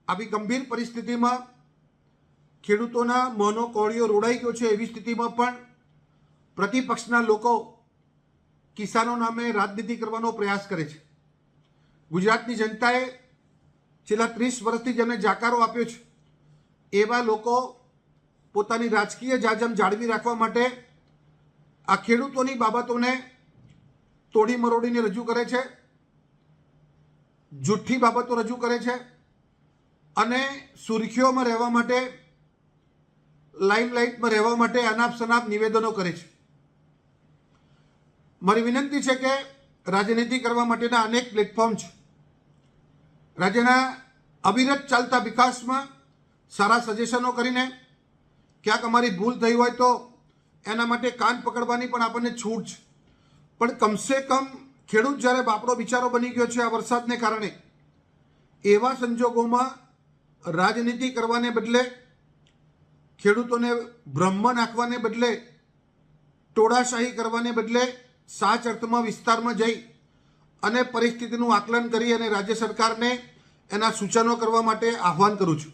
આવી ગંભીર પરિસ્થિતિમાં ખેડૂતોના મોંનો કોળિયો રોડાઈ ગયો છે એવી સ્થિતિમાં પણ પ્રતિપક્ષના લોકો કિસાનો નામે રાજનીતિ કરવાનો પ્રયાસ કરે છે। ગુજરાતની જનતાએ છેલ્લા 30 વર્ષથી જેમને જાકારો આપ્યો છે એવા લોકો પોતાની રાજકીય જાજમ જાળવી રાખવા માટે આ ખેડૂતોની બાબતોને તોડી મરોડીને રજૂ કરે છે, જૂઠી બાબતો રજૂ કરે છે અને સુર્ખીઓમાં રહેવા માટે, લાઇમલાઇટમાં રહેવા માટે અનાપ શનાપ નિવેદનો કરે છે। મારી વિનંતી છે કે રાજનીતિ કરવા માટેના અનેક પ્લેટફોર્મ છે। રાજ્યના અવિરત ચાલતા વિકાસમાં સારા સજેશનો કરીને ક્યાંક અમારી ભૂલ થઈ હોય તો એના માટે કાન પકડવાની પણ આપણને છૂટ છે, પણ કમસે કમ ખેડૂત જ્યારે બાપડો બિચારો બની ગયો છે આ વરસાદને કારણે, એવા સંજોગોમાં રાજનીતિ કરવાને બદલે, ખેડૂતોને ભ્રમમાં નાખવાને બદલે, ટોળાશાહી કરવાને બદલે સાચ અર્થમાં વિસ્તારમાં જઈ અને પરિસ્થિતિનું આકલન કરી અને રાજ્ય સરકારને એના સૂચનો કરવા માટે આહ્વાન કરું છું।